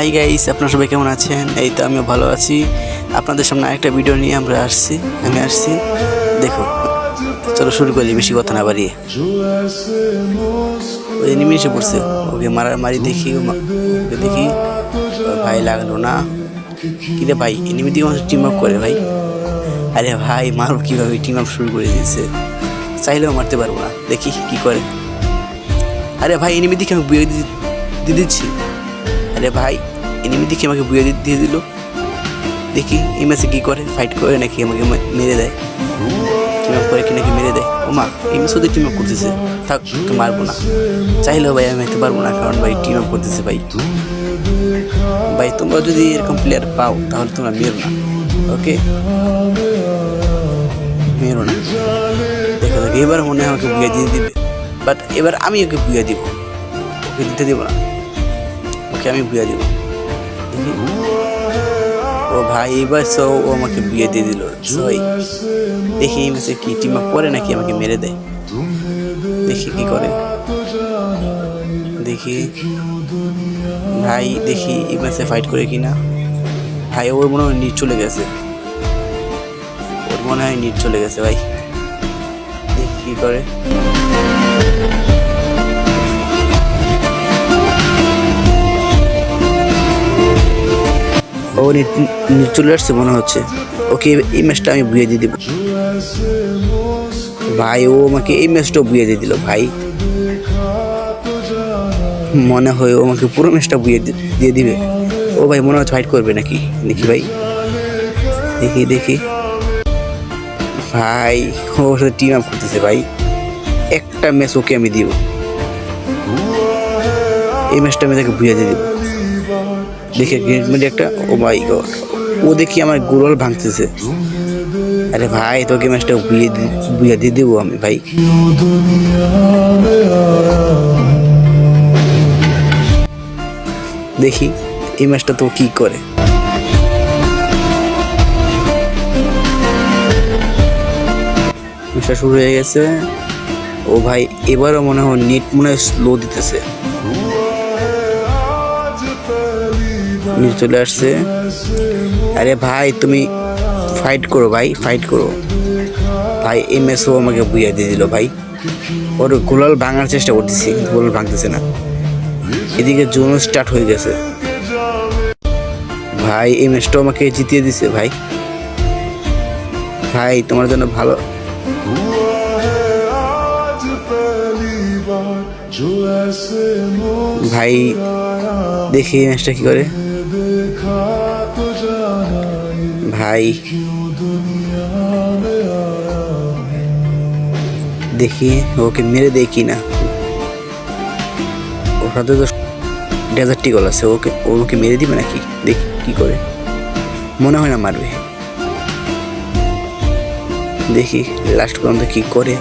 Hi guys, আপনারা সবাই কেমন আছেন? এই তো আমিও ভালো আছি। আপনাদের সামনে একটা ভিডিও নিয়ে আমি আসছি। দেখো, চলো শুরু করি, বেশি কথা না বাড়িয়ে। ওই এনিমি এসে পড়ছে, ওকে মারি দেখি, ওকে দেখি। ভাই লাগলো না। কিরে ভাই, এনিমি দিকে মানুষ টিম আপ করে ভাই। আরে ভাই, মারো কীভাবে, টিম আপ শুরু করে দিয়েছে। চাইলেও মারতে পারবো না, দেখি কি করে। আরে ভাই, এনিমি দিকে আমি বুয়ে দিয়ে দিচ্ছি। আরে ভাই, এনিমি দিকে আমাকে বুয়ে দিয়ে দিল। দেখি এই ম্যাচে কী করে, ফাইট করে নাকি আমাকে মেরে দেয়, টিম আপ করে কি নাকি মেরে দেয়। ও মা, এই ম্যাচ ওদের টিম আপ করতেছে। থাক, তোকে মারবো না। চাইলেও ভাই আমি মারতে পারবো না, কারণ ভাই টিম আপ করতেছে। ভাই তোমরা যদি এরকম প্লেয়ার পাও তাহলে তোমরা মেরো না, ওকে? মেরো না। দেখো এবার মনে হয় আমাকে বুয়ে দিয়ে দিবে, বাট এবার আমি ওকে বুয়ে দিব, ওকে দিতে দিব না। ওকে আমি বুয়ে দিব। ও ভাই, এবার ও আমাকে বিয়ে দিয়ে দিল। দেখি এই ম্যাচে কি টিম আপ করে নাকি আমাকে মেরে দেয়। দেখি কি করে, দেখি ভাই, দেখি এই ম্যাচে ফাইট করে কিনা। ভাই ওর মনে হয় নিট চলে গেছে, ভাই। দেখি কি করে। ও নিট চলে আসছে মনে হচ্ছে। ওকে এই ম্যাচটা আমি বুয়ে দিয়ে দেবো। ভাই ও আমাকে এই ম্যাচটাও বুয়ে দিয়ে দিল ভাই। মনে হয় ও আমাকে পুরো ম্যাচটা বুয়ে দিয়ে দিবে। ও ভাই মনে হচ্ছে ফাইট করবে নাকি, দেখি ভাই, দেখি ভাই ওর সাথে টিম আপ করতেছে ভাই। একটা ম্যাচ ওকে আমি দিব, এই ম্যাচটা আমি তাকে বুয়ে দিয়ে দেবো। দেখে গ্রেট একটা, ও মাই গড, ও দেখি আমার গোল ভাঙতেছে। আরে ভাই, তোকে ম্যাচটা বুয়ে দিয়ে দেবো আমি ভাই। দেখি এই ম্যাচটা তো কি করে। ম্যাচটা শুরু হয়ে গেছে। ও ভাই, এবারও মনে হয় নেট স্লো দিতেছে। চলে আসছে। আরে ভাই তুমি ফাইট করো ভাই, ভাই। এই ম্যাচও আমাকে বুইয়া দিয়ে দিল ভাই। ওর গোলাল ভাঙার চেষ্টা করতেছি, গোলাল ভাঙতেছে না। এদিকে জোন স্টার্ট হয়ে গেছে ভাই। এই ম্যাচটাও আমাকে জিতিয়ে দিছে ভাই। ভাই তোমার জন্য ভালো। ভাই দেখি ম্যাচটা কি করে। ভাই দেখি ওকে মেরে দেয় কি না। ওর সাথে তো ডেজার্ট টিগল আছে, ওকে মেরে দিবে নাকি, দেখি কি করে। মনে হয় না মারবে, দেখি লাস্ট পর্যন্ত কি করে।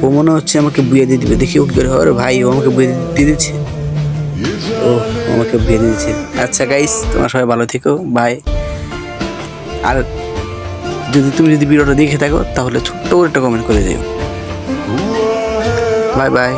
ও মনে হচ্ছে আমাকে বুয়ে দিয়ে দিবে, দেখি ও কি করে। ভাই ও আমাকে বুয়ে দিয়ে দিচ্ছে, ও আমাকে বুয়ে দিয়ে দিচ্ছে। আচ্ছা গাইস, তোমরা সবাই ভালো থেকো, বাই। আর তুমি যদি ভিডিওটা দেখে থাকো তাহলে ছোট্ট করে একটা কমেন্ট করে দিও। Bye bye.